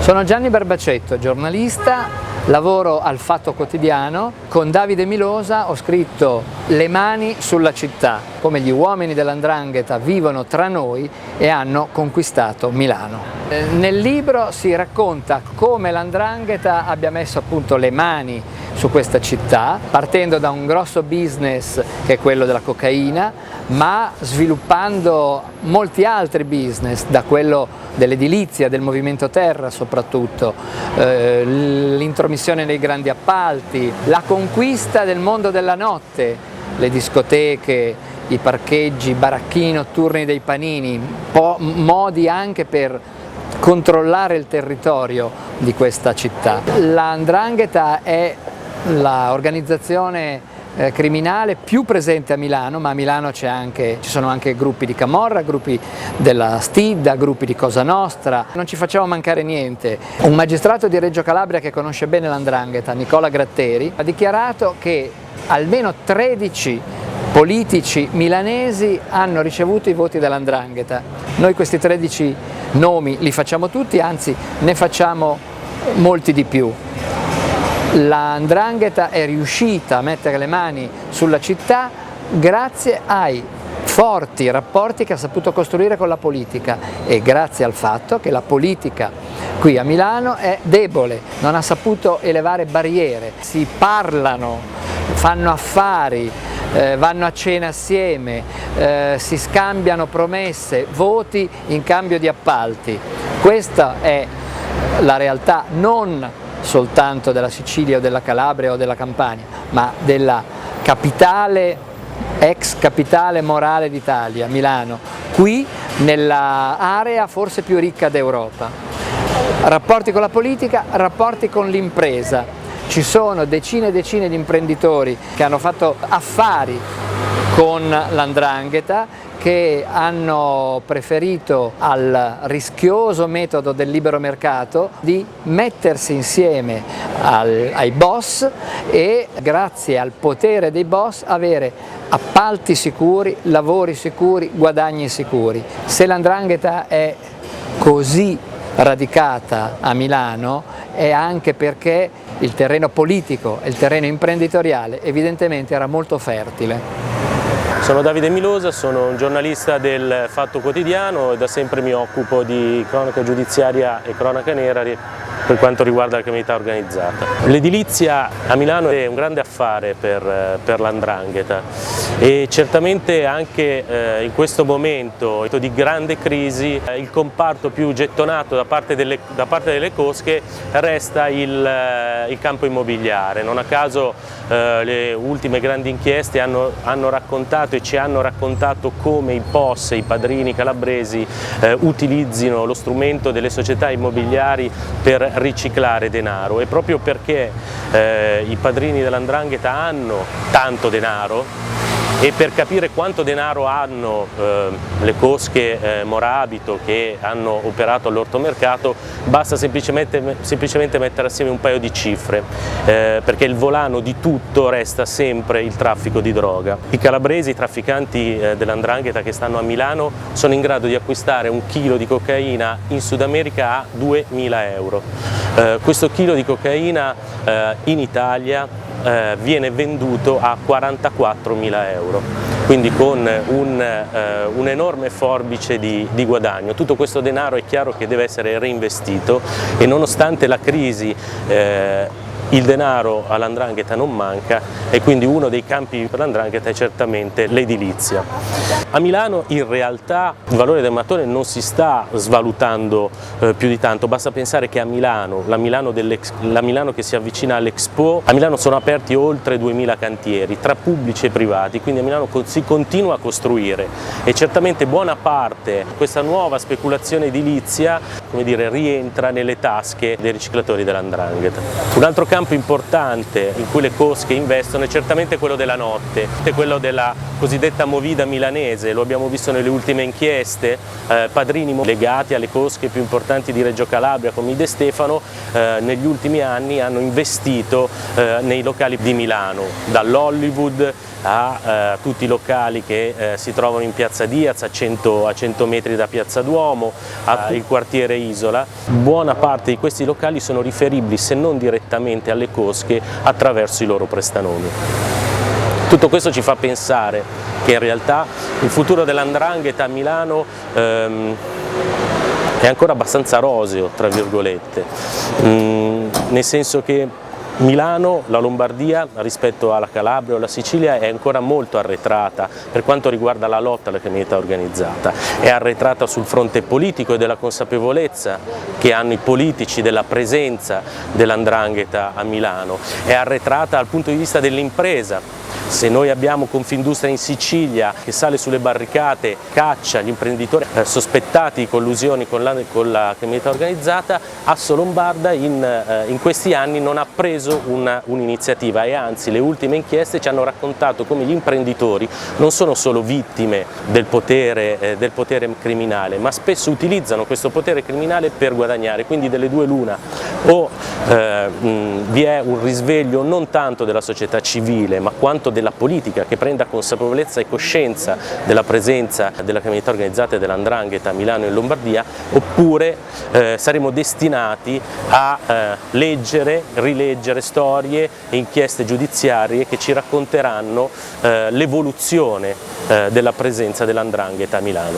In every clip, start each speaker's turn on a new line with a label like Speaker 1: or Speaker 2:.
Speaker 1: Sono Gianni Barbacetto, giornalista, lavoro al Fatto Quotidiano. Con Davide Milosa ho scritto Le mani sulla città, come gli uomini dell''ndrangheta vivono tra noi e hanno conquistato Milano. Nel libro si racconta come l''ndrangheta abbia messo appunto le mani su questa città, partendo da un grosso business che è quello della cocaina, ma sviluppando molti altri business, da quello dell'edilizia, del movimento terra soprattutto, l'intromissione nei grandi appalti, la conquista del mondo della notte, le discoteche, i parcheggi, i baracchini notturni dei panini, modi anche per controllare il territorio di questa città. La 'ndrangheta è l'organizzazione criminale più presente a Milano, ma a Milano ci sono anche gruppi di Camorra, gruppi della Stidda, gruppi di Cosa Nostra, non ci facciamo mancare niente. Un magistrato di Reggio Calabria che conosce bene la 'ndrangheta, Nicola Gratteri, ha dichiarato che almeno 13 politici milanesi hanno ricevuto i voti della 'ndrangheta. Noi questi 13 nomi li facciamo tutti, anzi ne facciamo molti di più. La 'ndrangheta è riuscita a mettere le mani sulla città grazie ai forti rapporti che ha saputo costruire con la politica e grazie al fatto che la politica qui a Milano è debole, non ha saputo elevare barriere, si parlano, fanno affari, vanno a cena assieme, si scambiano promesse, voti in cambio di appalti. Questa è la realtà non soltanto della Sicilia o della Calabria o della Campania, ma della capitale, ex capitale morale d'Italia, Milano, qui nella area forse più ricca d'Europa. Rapporti con la politica, rapporti con l'impresa. Ci sono decine e decine di imprenditori che hanno fatto affari con la 'ndrangheta, che hanno preferito al rischioso metodo del libero mercato di mettersi insieme ai boss e grazie al potere dei boss avere appalti sicuri, lavori sicuri, guadagni sicuri. Se la 'ndrangheta è così radicata a Milano è anche perché il terreno politico e il terreno imprenditoriale evidentemente era molto fertile.
Speaker 2: Sono Davide Milosa, sono un giornalista del Fatto Quotidiano e da sempre mi occupo di cronaca giudiziaria e cronaca nera per quanto riguarda la criminalità organizzata. L'edilizia a Milano è un grande affare per la 'ndrangheta e certamente anche in questo momento di grande crisi il comparto più gettonato da parte delle cosche resta il campo immobiliare. Non a caso le ultime grandi inchieste hanno raccontato e ci hanno raccontato come i POS, i padrini calabresi, utilizzino lo strumento delle società immobiliari per riciclare denaro, e proprio perché i padrini della 'ndrangheta hanno tanto denaro e per capire quanto denaro hanno le cosche Morabito che hanno operato all'ortomercato basta semplicemente mettere assieme un paio di cifre, perché il volano di tutto resta sempre il traffico di droga. I calabresi, i trafficanti della 'ndrangheta che stanno a Milano sono in grado di acquistare un chilo di cocaina in Sud America a 2.000 euro. Questo chilo di cocaina in Italia viene venduto a 44.000 euro, quindi con un enorme forbice di guadagno. Tutto questo denaro è chiaro che deve essere reinvestito e nonostante la crisi il denaro alla 'ndrangheta non manca e quindi uno dei campi per la 'ndrangheta è certamente l'edilizia. A Milano in realtà il valore del mattone non si sta svalutando più di tanto, basta pensare che a Milano, la Milano che si avvicina all'Expo, a Milano sono aperti oltre 2000 cantieri tra pubblici e privati, quindi a Milano si continua a costruire e certamente buona parte di questa nuova speculazione edilizia, come dire, rientra nelle tasche dei riciclatori della 'ndrangheta. Un altro campo importante in cui le cosche investono è certamente quello della notte, è quello della cosiddetta movida milanese, lo abbiamo visto nelle ultime inchieste, padrini legati alle cosche più importanti di Reggio Calabria come i De Stefano negli ultimi anni hanno investito nei locali di Milano, dall'Hollywood a tutti i locali che si trovano in Piazza Diaz a 100 metri da Piazza Duomo, al quartiere Isola. Buona parte di questi locali sono riferibili, se non direttamente, alle cosche attraverso i loro prestanomi. Tutto questo ci fa pensare che in realtà il futuro dell''ndrangheta a Milano è ancora abbastanza roseo, tra virgolette, nel senso che Milano, la Lombardia, rispetto alla Calabria o alla Sicilia, è ancora molto arretrata per quanto riguarda la lotta alla criminalità organizzata. È arretrata sul fronte politico e della consapevolezza che hanno i politici della presenza dell''ndrangheta a Milano. È arretrata dal punto di vista dell'impresa. Se noi abbiamo Confindustria in Sicilia che sale sulle barricate, caccia gli imprenditori sospettati di collusioni con la criminalità organizzata, Asso Lombarda in questi anni non ha preso un'iniziativa e anzi le ultime inchieste ci hanno raccontato come gli imprenditori non sono solo vittime del potere criminale, ma spesso utilizzano questo potere criminale per guadagnare, quindi delle due l'una, o vi è un risveglio non tanto della società civile ma quanto della politica che prenda consapevolezza e coscienza della presenza della criminalità organizzata e dell''ndrangheta a Milano e in Lombardia, oppure saremo destinati a leggere, rileggere storie e inchieste giudiziarie che ci racconteranno l'evoluzione della presenza dell''ndrangheta a Milano.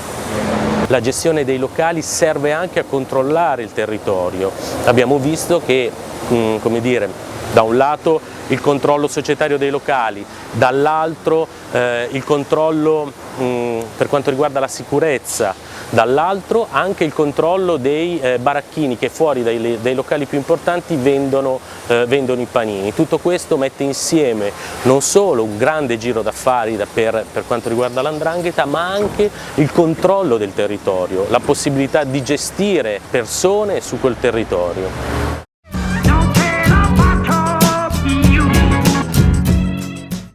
Speaker 2: La gestione dei locali serve anche a controllare il territorio. Abbiamo visto che, come dire, da un lato il controllo societario dei locali, dall'altro il controllo per quanto riguarda la sicurezza, dall'altro anche il controllo dei baracchini che fuori dai locali più importanti vendono i panini. Tutto questo mette insieme non solo un grande giro d'affari per quanto riguarda l''ndrangheta, ma anche il controllo del territorio, la possibilità di gestire persone su quel territorio.